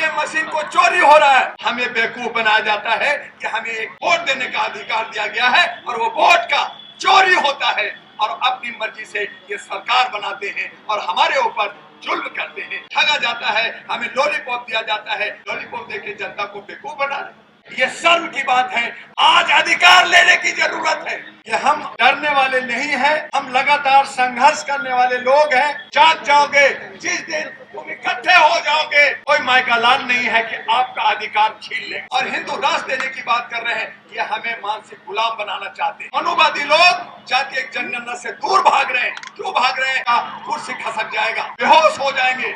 EVM machine को चोरी हो रहा है, हमें बेवकूफ बनाया जाता है कि हमें एक वोट देने का अधिकार दिया गया है और वो वोट का चोरी होता है और अपनी मर्जी से ये सरकार बनाते हैं और हमारे ऊपर जुल्म करते हैं, ठगा जाता है, हमें लॉलीपॉप दिया जाता है, लॉलीपॉप देके जनता को बेवकूफ बना रहे। ये शर्म की बात है। आज अधिकार लेने की जरूरत है। ये हम डरने वाले नहीं हैं, हम लगातार संघर्ष करने वाले लोग हैं। जाग जाओगे जिस दिन तुम इकट्ठे हो जाओगे, कोई मायका लाल नहीं है कि आपका अधिकार छीन ले। और हिंदू राष्ट्र देने की बात कर रहे हैं, ये हमें मानसिक गुलाम बनाना चाहते हैं। मनुवादी लोग जातीय जनगणना से दूर भाग रहे हैं। क्यों भाग रहे हैं? कुर्सी खसक जाएगा, बेहोश हो जाएंगे।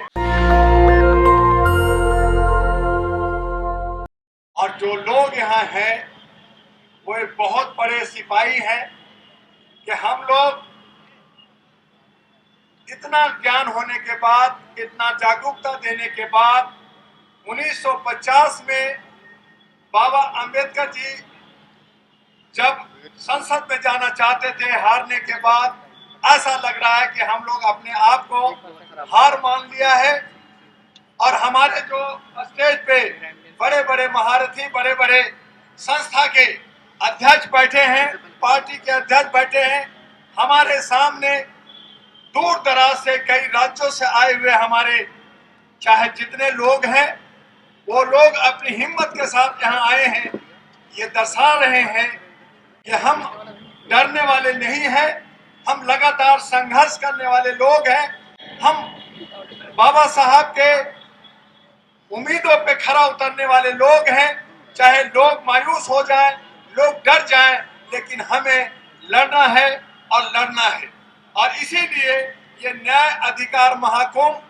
और जो लोग यहाँ हैं वो एक बहुत बड़े सिपाही हैं कि हम लोग इतना ज्ञान होने के बाद, इतना जागरूकता देने के बाद 1950 में बाबा अंबेडकर जी जब संसद में जाना चाहते थे, हारने के बाद ऐसा लग रहा है कि हम लोग अपने आप को हार मान लिया है। और हमारे जो स्टेज पे बड़े बड़े महारथी, बड़े बड़े संस्था के अध्यक्ष बैठे हैं, पार्टी के अध्यक्ष बैठे हैं, हमारे सामने दूर दराज से कई राज्यों से आए हुए हमारे चाहे जितने लोग हैं, वो लोग अपनी हिम्मत के साथ यहाँ आए हैं। ये दर्शा रहे हैं कि हम डरने वाले नहीं हैं, हम लगातार संघर्ष करने वाले लोग हैं। हम बाबा साहब के उम्मीदों पे खरा उतरने वाले लोग हैं। चाहे लोग मायूस हो जाएं, लोग डर जाएं, लेकिन हमें लड़ना है और लड़ना है। और इसीलिए ये न्याय अधिकार महाकुंभ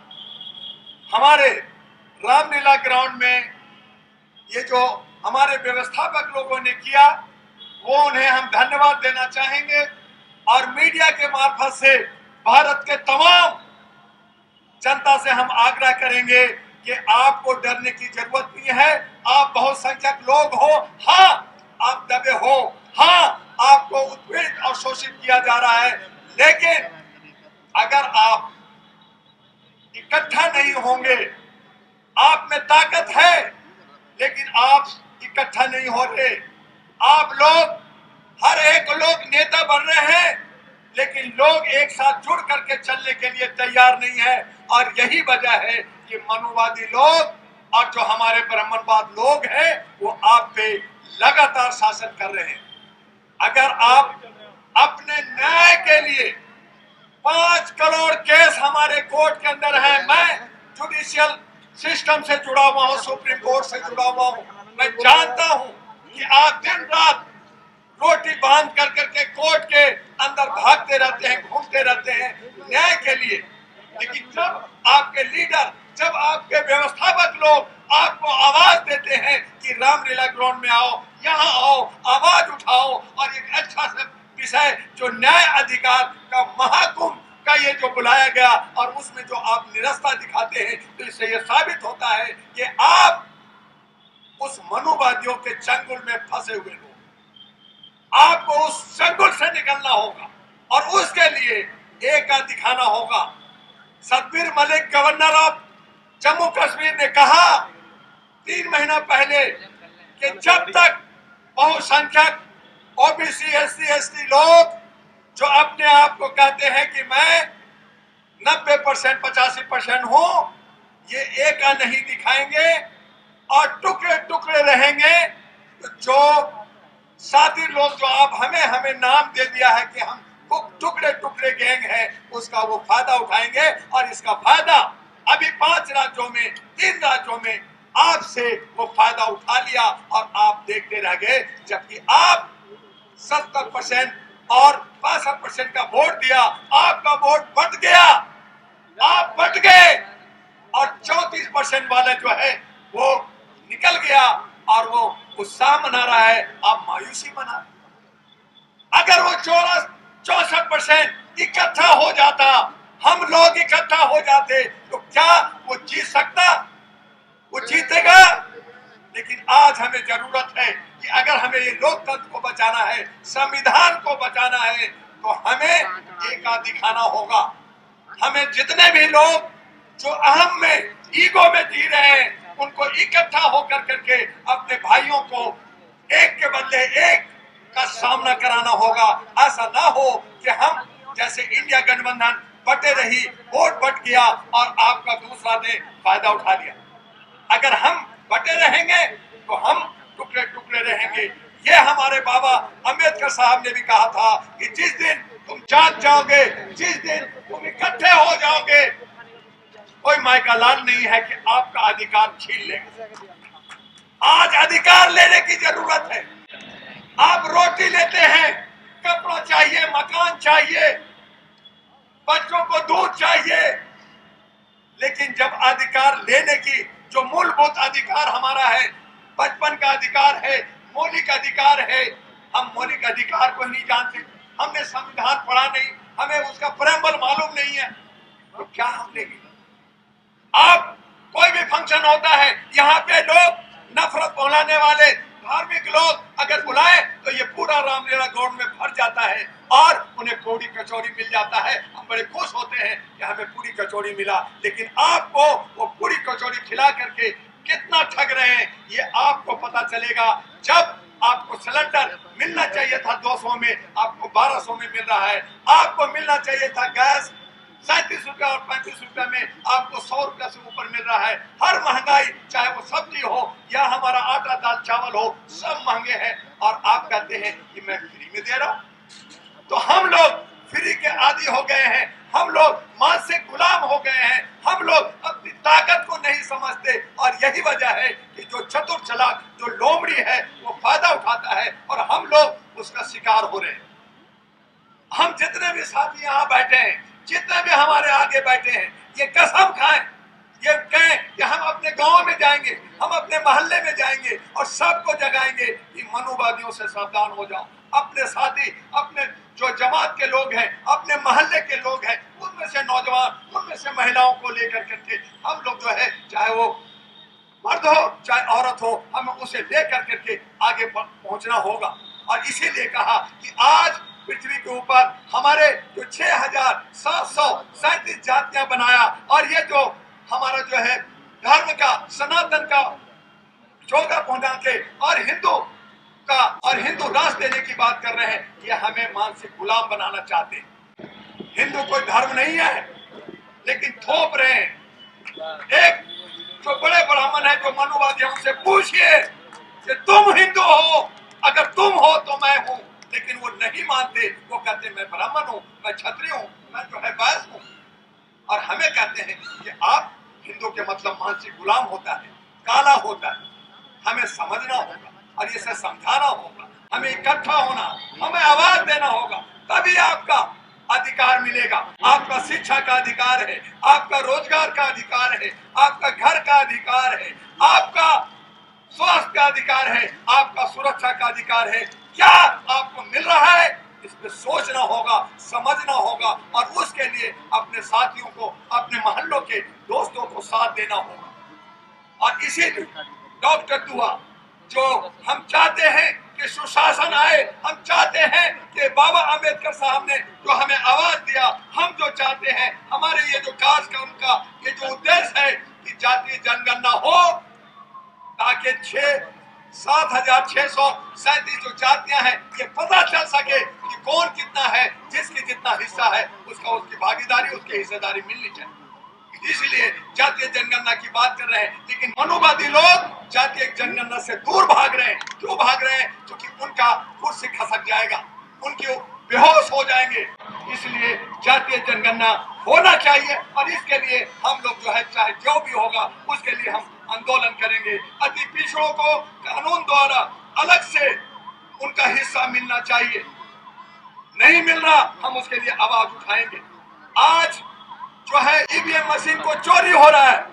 हमारे रामलीला ग्राउंड में ये जो हमारे व्यवस्थापक लोगों ने किया, वो उन्हें हम धन्यवाद देना चाहेंगे। और मीडिया के मार्फत से भारत के तमाम जनता से हम आग्रह करेंगे कि आपको डरने की जरूरत नहीं है। आप बहुसंख्यक लोग हो, हाँ आप दबे हो, हाँ आपको उत्पीड़ित और शोषित किया जा रहा है, लेकिन अगर आप इकट्ठा नहीं होंगे, आप में ताकत है लेकिन आप इकट्ठा नहीं हो रहे। आप लोग हर एक लोग नेता बन रहे हैं, लेकिन लोग एक साथ जुड़ करके चलने के लिए तैयार नहीं है। और यही वजह है कि मनुवादी लोग और जो हमारे ब्राह्मणवाद लोग हैं वो आप पे लगातार शासन कर रहे हैं। अगर आप अपने न्याय के लिए 5 करोड़ केस हमारे कोर्ट के अंदर है, मैं जुडिशियल सिस्टम से जुड़ा हुआ हूँ, सुप्रीम कोर्ट से जुड़ा हुआ हूँ, मैं जानता हूँ कि आप दिन रात रोटी बांध कर करके कोर्ट के अंदर भागते रहते हैं, घूमते रहते हैं न्याय के लिए। लेकिन जब आपके लीडर, जब आपके व्यवस्थापक लोग आपको आवाज देते हैं कि रामलीला ग्राउंड में आओ, यहाँ आओ, आवाज उठाओ और एक अच्छा सा विषय जो न्याय अधिकार का महाकुंभ का ये जो बुलाया गया और उसमें जो आप निरस्ता दिखाते हैं, तो इससे ये साबित होता है कि आप उस मनुवादियों के चंगुल में फंसे हुए लोग। आपको उस चंगुल से निकलना होगा और उसके लिए एक दिखाना होगा। सतबीर मलिक गवर्नर ऑफ जम्मू कश्मीर ने कहा 3 महीना पहले कि जब तक बहुसंख्यक ओबीसी, एससी, एसटी लोग जो अपने आप को कहते हैं कि मैं 90%, 85% हूं, ये एक नहीं दिखाएंगे और टुकड़े टुकड़े रहेंगे। तो जो साथी लोग जो आप हमें नाम दे दिया है कि हम टुकड़े टुकड़े गैंग है, उसका वो फायदा उठाएंगे। और इसका फायदा अभी 5 राज्यों में, 3 राज्यों में आपसे वो फायदा उठा लिया और आप देखते रह गए। जबकि आप 70% और 65% का वोट दिया, आपका वोट बट गया, आप बट गए और 34% वाला जो है वो निकल गया और वो उत्साह मना रहा है, आप मायूसी मना रहे। अगर वो 64% इकट्ठा हो जाता, हम लोग इकट्ठा हो जाते, तो क्या वो जीत सकता? वो जीतेगा। लेकिन आज हमें जरूरत है कि अगर हमें ये लोकतंत्र को बचाना है, संविधान को बचाना है, तो हमें एका दिखाना होगा। हमें जितने भी लोग जो अहम में, ईगो में जी रहे हैं, उनको इकट्ठा होकर करके अपने भाइयों को एक के बदले एक का सामना कराना होगा। ऐसा ना हो कि हम जैसे इंडिया गठबंधन बटे रही, वोट बट गया और आपका दूसरा ने फायदा उठा लिया। अगर हम बटे रहेंगे तो हम टुकड़े टुकड़े रहेंगे। ये हमारे बाबा अंबेडकर साहब ने भी कहा था कि जिस दिन तुम जाग जाओगे, जिस दिन तुम इकट्ठे हो जाओगे, कोई माई का लाल नहीं है कि आपका अधिकार छीन लेगा। आज अधिकार लेने की जरूरत है। आप रोटी लेते हैं, कपड़ा चाहिए, मकान चाहिए, बच्चों को दूध चाहिए, लेकिन जब अधिकार लेने की जो मूलभूत अधिकार हमारा है, बचपन का अधिकार है, मौलिक अधिकार है, हम मौलिक अधिकार को नहीं जानते, हमने संविधान पढ़ा नहीं, हमें उसका प्रेम्बल मालूम नहीं है, तो क्या हम लेंगे? आप कोई भी फंक्शन होता है, यहाँ पे लोग नफरत फैलाने वाले धार्मिक लोग अगर बुलाए तो ये पूरा रामलीला ग्राउंड में भर जाता है और उन्हें पूरी कचौड़ी मिल जाता है। हम बड़े खुश होते हैं कि हमें पूरी कचौड़ी मिला, लेकिन आपको वो पूरी कचौड़ी खिला करके कितना ठग रहे हैं ये आपको पता चलेगा जब आपको सिलेंडर मिलना चाहिए था 200 में, आपको 1200 में मिल रहा है। आपको मिलना चाहिए था गैस 37 रुपया और 35 रुपया में, आपको 100 रुपया से ऊपर मिल रहा है। हर महंगाई, चाहे वो सब्जी हो या हमारा आटा दाल चावल हो, सब महंगे हैं और आप कहते हैं कि मैं फ्री में दे रहा हूं। तो हम लोग फ्री के आदी हो गए हैं, हम लोग मानसिक गुलाम हो गए हैं, हम लोग अपनी ताकत को नहीं समझते और यही वजह है कि जो चतुर चालाक, जो लोमड़ी है, वो फायदा उठाता है और हम लोग उसका शिकार हो रहे हैं। हम जितने भी साथी यहाँ बैठे हैं, जितने भी हमारे आगे बैठे हैं, ये कसम खाएं, ये कहें कि हम अपने गांव में जाएंगे, हम अपने मोहल्ले में जाएंगे और सबको जगाएंगे कि मनुवादियों से सावधान हो जाओ। अपने साथी, अपने जो जमात के लोग हैं, अपने मोहल्ले के लोग हैं, उनमें से नौजवान, उनमें से महिलाओं को लेकर करके हम लोग जो है, चाहे वो मर्द हो चाहे औरत हो, हमें उसे लेकर करके आगे पहुंचना होगा। और इसीलिए कहा कि आज पृथ्वी के ऊपर हमारे जो 6737 जातियां बनाया और ये जो हमारा जो है धर्म का, सनातन का चोगा पहुंचा के और हिंदू का और हिंदू राष्ट्र देने की बात कर रहे हैं, ये हमें मानसिक गुलाम बनाना चाहते हैं। हिंदू कोई धर्म नहीं है, लेकिन थोप रहे हैं। एक जो बड़े ब्राह्मण है, जो मनुवादी है, उनसे पूछिए कि तुम हिंदू हो, अगर तुम हो तो मैं हूं, लेकिन वो नहीं मानते। वो कहते मैं ब्राह्मण हूं, मैं क्षत्रिय हूं, मैं जो है वैश्य हूं। और हमें कहते हैं कि आप हिंदू के मतलब मानसिक गुलाम होता है, काला होता है। हमें समझना होगा और इसे समझाना होगा, हमें इकट्ठा होना, हमें आवाज देना होगा, तभी आपका अधिकार मिलेगा। आपका शिक्षा का अधिकार है, आपका रोजगार का अधिकार है, आपका घर का अधिकार है, आपका स्वास्थ्य का अधिकार है, आपका सुरक्षा का अधिकार है। क्या आपको मिल रहा है? इस पे सोचना होगा, समझना होगा और उसके लिए अपने साथियों को, अपने मोहल्लों के दोस्तों को साथ देना होगा। और इसीलिए डॉक्टर दुआ, जो हम चाहते हैं कि सुशासन आए, हम चाहते हैं कि बाबा अंबेडकर साहब ने जो हमें आवाज दिया, हम जो चाहते हैं, हमारे ये जो कार्यक्रम का ये जो उद्देश्य है कि जातीय जनगणना हो, ताकि 7,637 जो जातियां हैं, ये पता चल सके कि कौन कितना है, जिसकी जितना हिस्सा है उसका उसकी भागीदारी, उसकी हिस्सेदारी मिलनी चाहिए। इसलिए जातीय जनगणना की बात कर रहे हैं, लेकिन मनुवादी लोग जातीय जनगणना से दूर भाग रहे हैं। क्यों भाग रहे हैं? क्योंकि उनका कुर्सी खसक जाएगा, उनके बेहोश हो जाएंगे। इसलिए जातीय जनगणना होना चाहिए और इसके लिए हम लोग जो है, चाहे जो भी होगा, उसके लिए हम आंदोलन करेंगे। अति पिछड़ों को कानून द्वारा अलग से उनका हिस्सा मिलना चाहिए, नहीं मिल रहा, हम उसके लिए आवाज उठाएंगे। आज जो है ईवीएम मशीन को चोरी हो रहा है,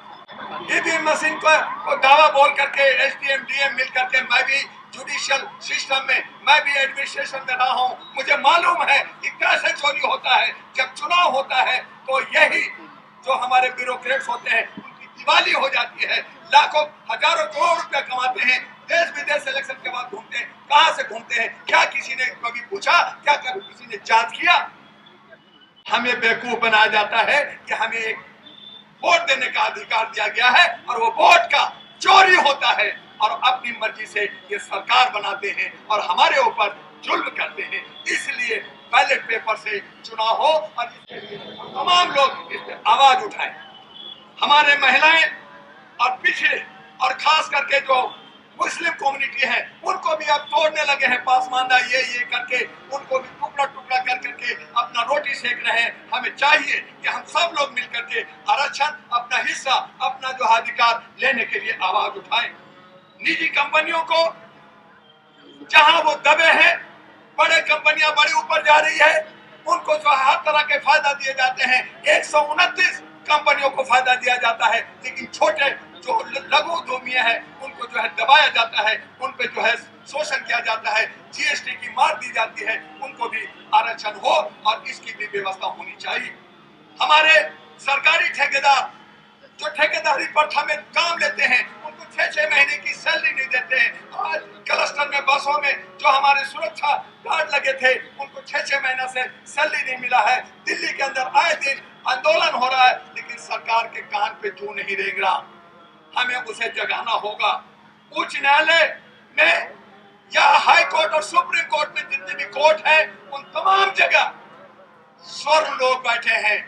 ईवीएम मशीन को दावा बोल करके एसडीएम डीएम मिल करके, मैं भी जुडिशियल सिस्टम में, मैं भी एडमिनिस्ट्रेशन में रहा हूं, मुझे मालूम है कि कैसे चोरी होता है। जब चुनाव होता है तो यही जो हमारे ब्यूरोक्रेट्स होते हैं, उनकी दिवाली हो जाती है, लाखों हजारों करोड़ रुपया कमाते हैं, देश विदेश इलेक्शन के बाद घूमते हैं। कहां से घूमते हैं? क्या किसी ने कभी पूछा? क्या कभी किसी ने जांच किया? हमें बेवकूफ बनाया जाता है कि हमें एक वोट देने का अधिकार दिया गया है और वो वोट का चोरी अपनी मर्जी से ये सरकार बनाते हैं और हमारे ऊपर जुल्म करते हैं। इसलिए बैलेट पेपर से चुनाव हो और तमाम लोग इस पर आवाज उठाएं। हमारे महिलाएं और पिछड़े और खास करके जो मुस्लिम कम्युनिटी है उनको भी अब तोड़ने लगे हैं, पासमानदा ये करके उनको भी टुकड़ा टुकड़ा कर करके अपना रोटी सेक रहे हैं। हमें चाहिए कि हम सब लोग मिलकर के आरक्षण, अपना हिस्सा, अपना जो अधिकार लेने के लिए आवाज उठाएं। निजी कंपनियों को जहां वो दबे हैं, बड़े कंपनियां बड़ी ऊपर जा रही है, उनको जो हर तरह के फायदा दिए जाते हैं। 129 कंपनियों को फायदा दिया जाता है, लेकिन छोटे जो लघु उद्यमी है उनको जो है दबाया जाता है, उन पे जो है शोषण किया जाता है, जीएसटी की मार दी जाती है। उनको भी आरक्षण हो और इसकी भी व्यवस्था होनी चाहिए। हमारे सरकारी ठेकेदार जो ठेकेदारी प्रथा में काम लेते हैं उनको 6-6 महीने की सैलरी नहीं देते हैं। आज क्लस्टर में बसों में जो हमारे सुरक्षा गार्ड लगे थे उनको 6-6 महीना से सैलरी नहीं मिला है। दिल्ली के अंदर आए दिन आंदोलन हो रहा है, लेकिन सरकार के कान पे जू नहीं रेंग रहा। हमें उसे जगाना होगा। उच्च न्यायालय में या हाई कोर्ट और सुप्रीम कोर्ट में जितने भी कोर्ट हैं उन तमाम जगह स्वर्ण लोग बैठे हैं,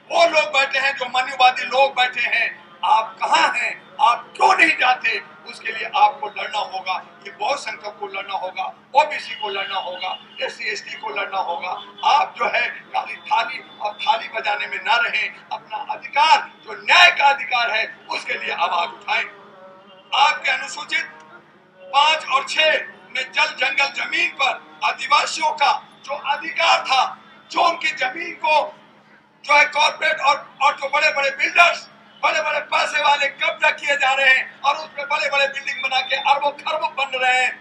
वो लोग बैठे हैं जो मनुवादी लोग बैठे हैं। आप कहां हैं? आप क्यों नहीं जाते? उसके लिए आपको लड़ना होगा। ये बहुसंख्यक को लड़ना होगा, ओबीसी को लड़ना होगा, एससी एसटी को लड़ना होगा। आप जो है खाली थाली और थाली बजाने में ना रहें, अपना अधिकार जो न्याय का अधिकार है उसके लिए आवाज उठाएं। आपके अनुसूचित 5 और 6 में जल जंगल जमीन पर आदिवासियों का जो अधिकार था, जो उनकी जमीन को जो है कॉर्पोरेट और जो बड़े बड़े बिल्डर्स, बड़े बड़े पैसे वाले कब्जा किए जा रहे हैं और उस पर बड़े बड़े बिल्डिंग बना के अरबों खरबों बन रहे हैं।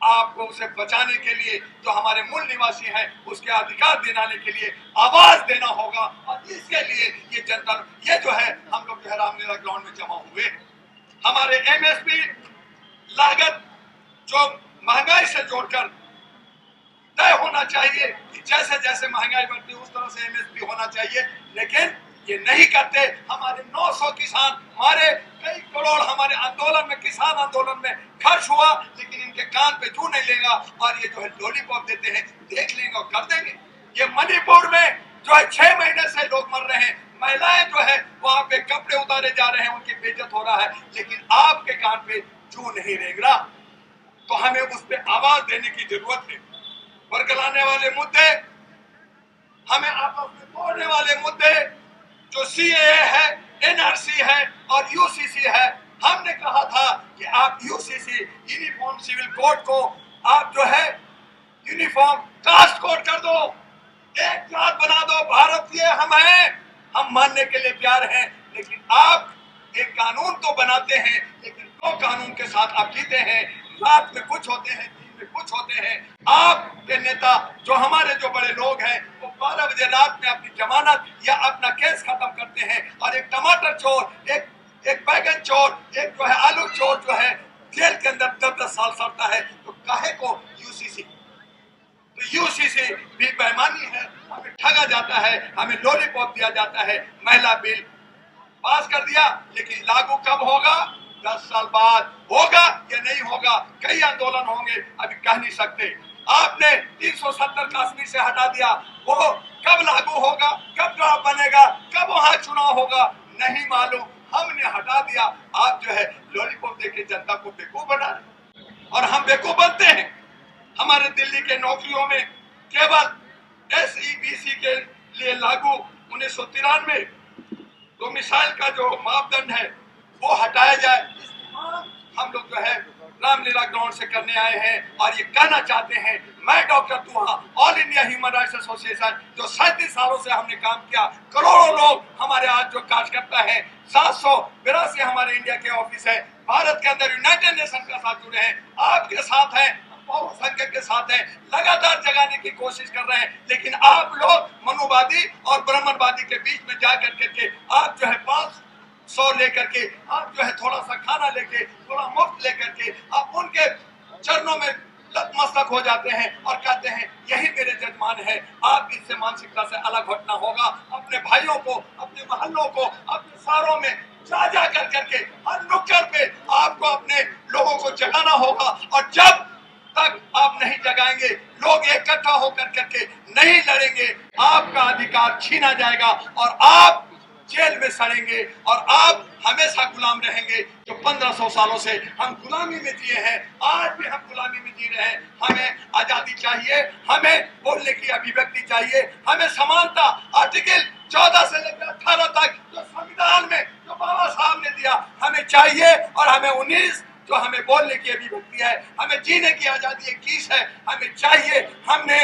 आपको उसे बचाने के लिए जो हमारे मूल निवासी हैं उसके अधिकार दिलाने के लिए आवाज देना होगा। और इसके लिए ये जनता, ये जो है हम लोग जो है रामलीला ग्राउंड में जमा हुए। हमारे एमएसपी लागत जो महंगाई से जोड़कर तय होना चाहिए कि जैसे जैसे महंगाई बढ़ती है उस तरह से एमएसपी होना चाहिए, लेकिन ये नहीं करते। हमारे 900 किसान, हमारे कई करोड़ हमारे आंदोलन में, किसान आंदोलन में खर्च हुआ, लेकिन इनके कान पे जू नहीं लेगा और ये जो है लॉलीपॉप देते हैं, देख लेंगे और कर देंगे। ये मणिपुर में जो है 6 महीने से लोग मर रहे हैं, महिलाएं जो है वहां पे कपड़े उतारे जा रहे हैं, उनकी बेइज्जत हो रहा है, लेकिन आपके कान पे जू नहीं रेंग रहा। तो हमें उस पर आवाज देने की जरूरत है। बरगलाने वाले मुद्दे, हमें आपस में तोड़ने वाले मुद्दे जो सीएए है, एनआरसी है और यूसीसी है, हमने कहा था कि आप यूसीसी यूनिफॉर्म सिविल कोड को आप जो है यूनिफॉर्म कास्ट कोड कर दो, एक जात बना दो। भारतीय हम हैं, हम मानने के लिए तैयार हैं, लेकिन आप एक कानून तो बनाते हैं, लेकिन दो कानून के साथ आप जीते हैं। रात में कुछ होते हैं, दिन में कुछ होते हैं। आपके नेता जो हमारे जो बड़े लोग हैं वो 12 बजे रात में अपनी जमानत या अपना केस खत्म करते हैं और एक टमाटर चोर, एक बैगन चोर, एक जो है आलू चोर जो है जेल के अंदर 10-10 साल सड़ता है। तो काहे को यूसीसी? तो यूसीसी भी बेईमानी है, हमें ठगा जाता है, हमें लॉलीपॉप दिया जाता है। महिला बिल पास कर दिया, लेकिन लागू कब होगा? 10 साल बाद होगा या नहीं होगा? कई आंदोलन होंगे, अभी कह नहीं सकते। आपने 370 कश्मीर से हटा दिया, वो कब लागू होगा, कब ड्राफ्ट बनेगा, कब वहां चुनाव होगा, नहीं मालूम। हमने हटा दिया। आप जो है लॉलीपॉप देके जनता को बेवकूफ बना रहे और हम बेवकूफ बनते हैं। हमारे दिल्ली के नौकरियों में केवल एसईबीसी के लिए लागू 1993 डोमिसाइल का जो मापदंड है वो हटाया जाए। हम लोग जो है रामलीला ग्राउंड से करने आए हैं और ये कहना चाहते हैं, मैं डॉक्टर दुहा, all India human rights association, जो 37 सालों से हमने काम किया, करोड़ों लोग हमारे आज जो कार्यकर्ता है, 782 हमारे इंडिया के ऑफिस है, भारत के अंदर यूनाइटेड नेशन के साथ जुड़े हैं, आपके साथ हैं, बहुसंख्यक के साथ हैं, लगातार जगाने की कोशिश कर रहे हैं। लेकिन आप लोग मनुवादी और ब्राह्मणवादी के बीच में जा करके आप जो है 500 लेकर के, आप जो है थोड़ा सा खाना लेके, थोड़ा मुफ्त लेकर के आप उनके चरणों में नतमस्तक हो जाते हैं और कहते हैं यही मेरे जजमान है। आप इससे मानसिकता से अलग हटना होगा। अपने भाइयों को, अपने मोहल्लों को, अपने शहरों में जा जा कर करके हर नुक्कड़ पे आपको अपने लोगों को जगाना होगा। और जब तक आप नहीं जगाएंगे, लोग इकट्ठा होकर करके नहीं लड़ेंगे, आपका अधिकार छीना जाएगा और आप जेल में सड़ेंगे और आप हमेशा गुलाम रहेंगे। जो 1500 सालों से हम गुलामी में जिए हैं, आज भी हम गुलामी में जी रहे हैं। हमें आजादी चाहिए, हमें बोलने की अभिव्यक्ति चाहिए, हमें समानता आर्टिकल 14 से लेकर 18 तक जो संविधान में जो बाबा साहब ने दिया हमें चाहिए। और हमें 19 जो हमें बोलने की अभिव्यक्ति है, हमें जीने की आजादी 21 है, हमें चाहिए। हमने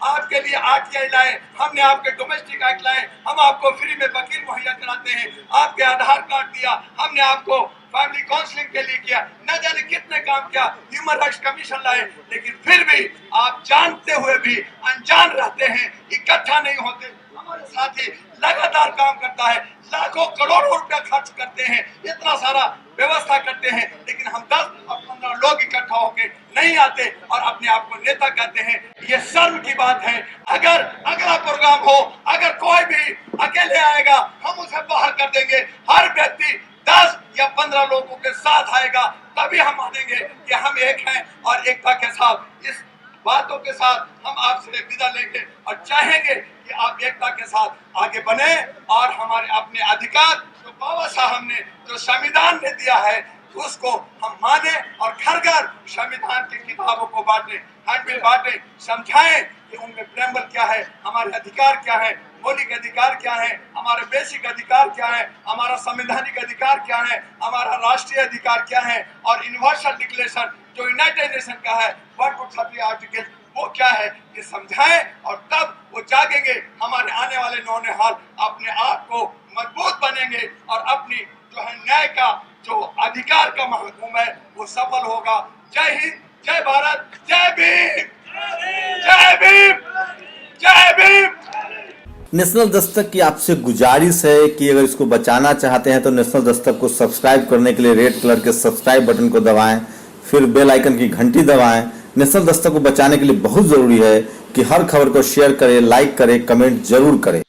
आपके लिए आरटीआई लाए, हमने आपके डोमेस्टिक एक्ट लाए, हम आपको फ्री में वकील मुहैया कराते हैं, आपके आधार कार्ड दिया, हमने आपको फैमिली काउंसलिंग के लिए किया, न जाने कितने काम किया, ह्यूमन राइट्स कमीशन लाए। लेकिन फिर भी आप जानते हुए भी अनजान रहते हैं, इकट्ठा नहीं होते। हमारे साथी लगातार काम करता है, लाखों करोड़ों रुपया खर्च करते हैं, इतना सारा व्यवस्था करते हैं, लेकिन हम 10 और 15 लोग इकट्ठा होकर नहीं आते और अपने आप को नेता कहते हैं। ये शर्म की बात है। अगर अगला प्रोग्राम हो, अगर कोई भी अकेले आएगा, हम उसे बाहर कर देंगे। हर व्यक्ति 10 या 15 लोगों के साथ आएगा, तभी हम मानेंगे कि हम एक हैं। और एकता के साथ, इस बातों के साथ हम आपसे विदा लेंगे और चाहेंगे कि आप एकता के साथ आगे बने और हमारे अपने अधिकार जो बाबा साहब ने, जो संविधान ने दिया है, उसको हम माने और घर घर संविधान की किताबों को बांटे, हैंडबिल बांटे, समझाएं कि उनमें प्रेमबल क्या है, हमारे अधिकार क्या है, मौलिक अधिकार क्या है, हमारे बेसिक अधिकार क्या है, हमारा संवैधानिक अधिकार क्या है, हमारा राष्ट्रीय अधिकार क्या है, और यूनिवर्सल डिक्लेरेशन जो यूनाइटेड नेशन का है 130 आर्टिकल, वो क्या है, ये समझाएं। और तब वो जागेंगे। हमारे आने वाले नौनिहाल अपने आप को मजबूत बनेंगे और अपनी जो है न्याय का जो अधिकार का महकूम है वो सफल होगा। जय हिंद, जय भारत, जय भीम, जय भीम, जय भीम। नेशनल दस्तक की आपसे गुजारिश है कि अगर इसको बचाना चाहते हैं तो नेशनल दस्तक को सब्सक्राइब करने के लिए रेड कलर के सब्सक्राइब बटन को दबाएं, फिर बेल आइकन की घंटी दबाएं। नेशनल दस्तक को बचाने के लिए बहुत जरूरी है कि हर खबर को शेयर करें, लाइक करें, कमेंट जरूर करें।